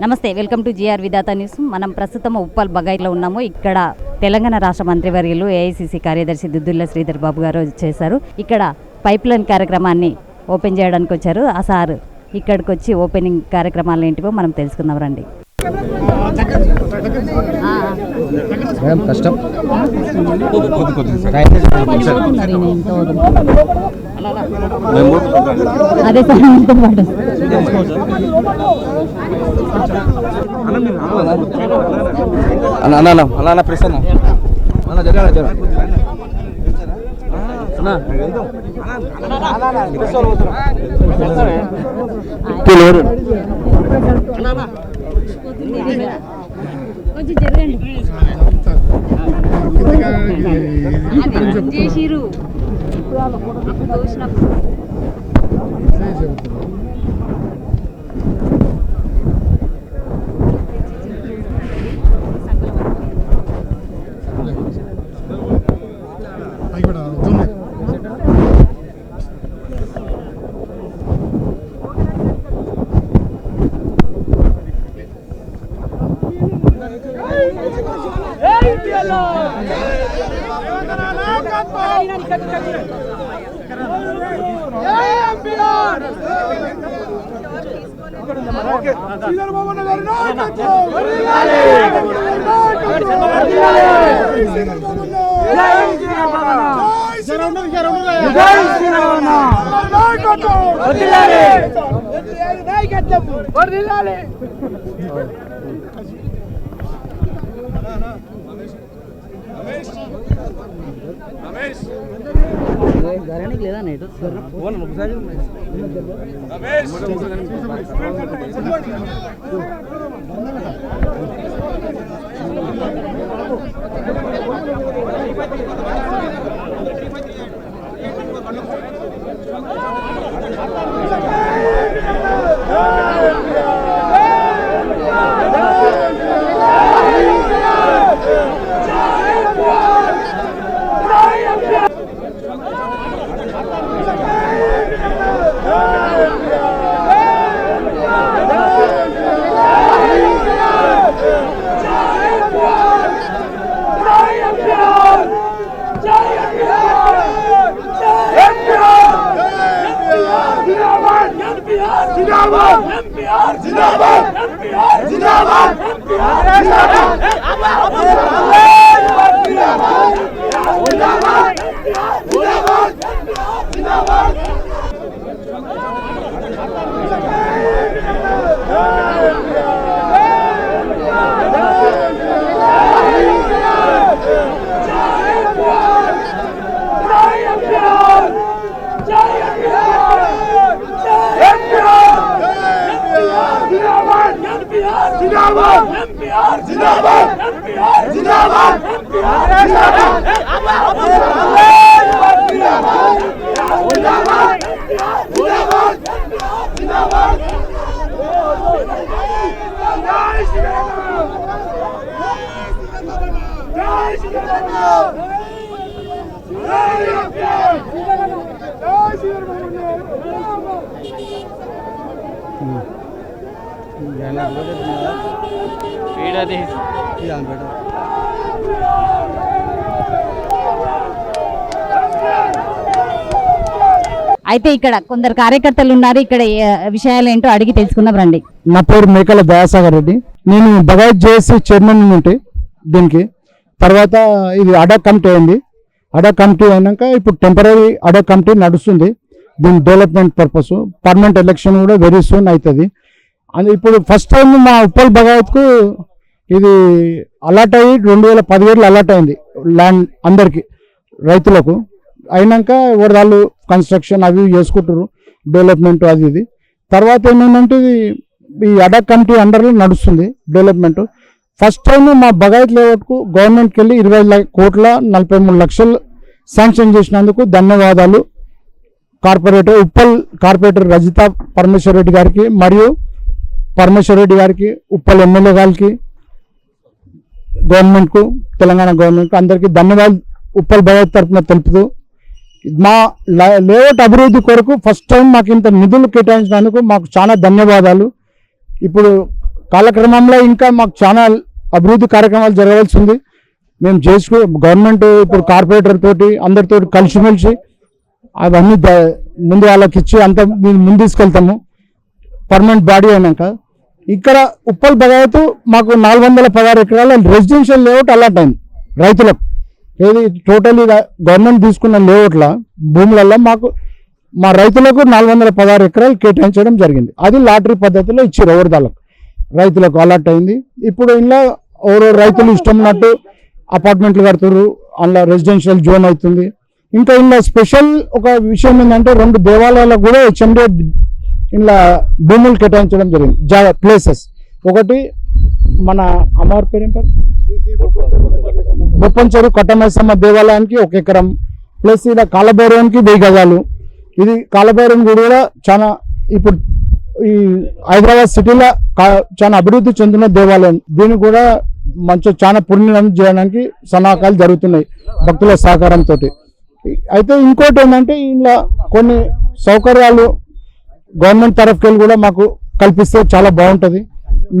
నమస్తే, welcome to GR Vidhatha news. మనం ప్రస్తుతం ఉప్పల్ బగాయిలో ఉన్నాము. ఇక్కడ తెలంగాణ రాష్ట్ర మంత్రివర్యులు ఏఐసిసి కార్యదర్శి దుద్దుల్ల శ్రీధర్ బాబు గారు చేశారు. ఇక్కడ పైప్ లైన్ కార్యక్రమాన్ని ఓపెన్ చేయడానికి వచ్చారు. ఆ సార్ ఇక్కడికి వచ్చి ఓపెనింగ్ కార్యక్రమాలు ఏంటివో మనం తెలుసుకుందాం రండి. కష్టం అదే సార్ అన్న ప్రెస్ అన్న కొంచెం జరగండి చేసిరు. లేదా నేటు అయితే ఇక్కడ కొందరు కార్యకర్తలు ఉన్నారు. ఇక్కడ విషయాలు ఏంటో అడిగి తెలుసుకుందాం రండి. నా పేరు మేకల దయాసాగర్ రెడ్డి. నేను బగాయత్ జేఏసీ చైర్మన్ ఉంటే దీనికి తర్వాత ఇది అడాక్ కమిటీ అయింది. అడాక్ కమిటీ అయినాక ఇప్పుడు టెంపరీ అడాక్ కమిటీ నడుస్తుంది. దీని డెవలప్మెంట్ పర్పస్ పర్మనెంట్ ఎలక్షన్ కూడా వెరీ సూన్ అవుతుంది. అది ఇప్పుడు ఫస్ట్ టైం మా ఉప్పల్ బగాయత్కు ఇది అలాట్ అయ్యి 2017లో అలాట్ అయింది ల్యాండ్ అందరికీ రైతులకు. అయినాక వాళ్ళు కన్స్ట్రక్షన్ అవి చేసుకుంటారు డెవలప్మెంట్ అది ఇది. తర్వాత ఏమైందంటే ఈ అడాక్ కమిటీ అండర్లో నడుస్తుంది డెవలప్మెంట్. ఫస్ట్ టైం మా బగాయత్ లేఅవుట్కు గవర్నమెంట్కి వెళ్ళి 20,43,00,000 శాంక్షన్ చేసినందుకు ధన్యవాదాలు. కార్పొరేటర్ ఉప్పల్ కార్పొరేటర్ రజిత పరమేశ్వర్ రెడ్డి గారికి మరియు పరమేశ్వర్ రెడ్డి గారికి, ఉప్పల్ ఎమ్మెల్యే గారికి, గవర్నమెంట్కు, తెలంగాణ గవర్నమెంట్కు అందరికీ ధన్యవాదాలు ఉప్పల్ బగాయత్ తరఫున తెలుపుతూ మా లేఅవుట్ అభివృద్ధి కొరకు ఫస్ట్ టైం మాకు ఇంత నిధులు కేటాయించినందుకు మాకు చాలా ధన్యవాదాలు. ఇప్పుడు కాలక్రమంలో ఇంకా మాకు చాలా అభివృద్ధి కార్యక్రమాలు జరగవలసి ఉంది. మేము గవర్నమెంట్ ఇప్పుడు కార్పొరేటర్ తోటి అందరితో కలిసిమెలిసి అవన్నీ ముందు వాళ్ళకి ఇచ్చి అంత ముందు తీసుకెళ్తాము పర్మనెంట్ బాడీ అయినాక. ఇక్కడ ఉప్పల్ బగాయతు మాకు 416 ఎకరాల రెసిడెన్షియల్ లేఅవుట్ అలాట్ అయింది రైతులకు. ఏది టోటల్ గవర్నమెంట్ తీసుకున్న లేఅవుట్ల భూములలో మా రైతులకు 416 ఎకరాలు కేటాయించడం జరిగింది. అది లాటరీ పద్ధతిలో ఇచ్చారు ఎవరిదాలకు రైతులకు అలాట్ అయింది. ఇప్పుడు ఇలా ఎవరో రైతులు ఇష్టం ఉన్నట్టు అపార్ట్మెంట్లు కడుతున్నారు, అందులో రెసిడెన్షియల్ జోన్ అవుతుంది. ఇంకా ఇలా స్పెషల్ ఒక విషయం ఏంటంటే 2 దేవాలయాలకు కూడా హెచ్ఎండి ఇలా భూములు కేటాయించడం జరిగింది ప్లేసెస్. ఒకటి మన అమ్మవారి పేరు ఏం పేరు బొప్పంచెరు కట్టమైసమ్మ దేవాలయానికి 1 ఎకరం ప్లస్ ఇలా కాలభైరవానికి 1000 గజాలు. ఇది కాలభైరవం గుడి కూడా చాలా ఇప్పుడు ఈ హైదరాబాద్ సిటీలో చాలా అభివృద్ధి చెందిన దేవాలయం. దీనికి కూడా మంచి చాలా పుణ్యం చేయడానికి సన్నాహాలు జరుగుతున్నాయి భక్తుల సహకారంతో. అయితే ఇంకోటి ఏంటంటే ఇలా కొన్ని సౌకర్యాలు గవర్నమెంట్ తరఫుకెళ్ళి కూడా మాకు కల్పిస్తే చాలా బాగుంటుంది.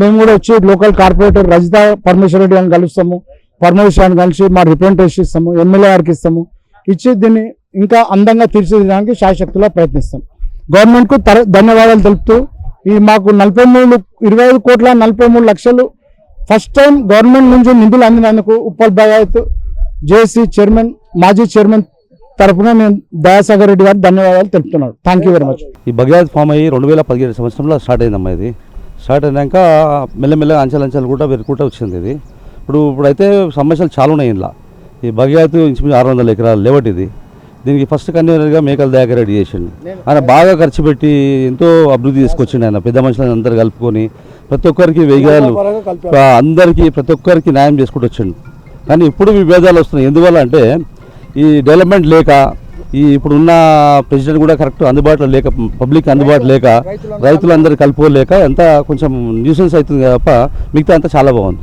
మేము కూడా వచ్చి లోకల్ కార్పొరేటర్ రజిత పరమేశ్వర రెడ్డి అని కలుస్తాము, పరమేశ్వరాన్ని కలిసి మా రిప్రజెంటేషన్ ఇస్తాము, ఎమ్మెల్యే గారికి ఇస్తాము. ఇచ్చి దీన్ని ఇంకా అందంగా తీర్చిదిద్దడానికి శాయశక్తిలో ప్రయత్నిస్తాం. గవర్నమెంట్కు ధన్యవాదాలు తెలుపుతూ ఈ మాకు 25 కోట్ల 43 లక్షలు ఫస్ట్ టైం గవర్నమెంట్ నుంచి నిధులు అందినందుకు ఉప్పల్ బగాయత్ జేసీ చైర్మన్ మాజీ చైర్మన్ తరఫున నేను దయాసాగర్ రెడ్డి గారు ధన్యవాదాలు తెలుపుతున్నాను. Thank you very much. ఈ బగాయత్ ఫామ్ అయ్యి 2017 సంవత్సరంలో స్టార్ట్ అయిందమ్మా. ఇది స్టార్ట్ అయినాక మెల్లమెల్లగా అంచెలంచెలు కూడా పెరుగుకుంటూ వచ్చింది. ఇది ఇప్పుడైతే సమస్యలు చాలా ఉన్నాయి. ఇంట్లో ఈ బగాయత్ ఇంచుమించు 600 ఎకరాలు లేవట్. ఇది దీనికి ఫస్ట్ కన్వీనర్గా మేకల దయాకర్ రెడ్డి చేసిండు. ఆయన బాగా ఖర్చు పెట్టి ఎంతో అభివృద్ధి తీసుకొచ్చిండు. ఆయన పెద్ద మనుషులను అందరూ కలుపుకొని ప్రతి ఒక్కరికి వేగాలు అందరికీ ప్రతి ఒక్కరికి న్యాయం చేసుకుంటూ వచ్చిండు. కానీ ఇప్పుడు విభేదాలు వస్తున్నాయి. ఎందువల్ల అంటే ఈ డెవలప్మెంట్ లేక ఇప్పుడు ఉన్న ప్రెసిడెంట్ కూడా కరెక్ట్ అందుబాటులో లేక, పబ్లిక్ అందుబాటులో లేక, రైతులందరూ కలుపుకోలేక ఎంత కొంచెం న్యూసెన్స్ అవుతుంది తప్ప మిగతా అంతా చాలా బాగుంది.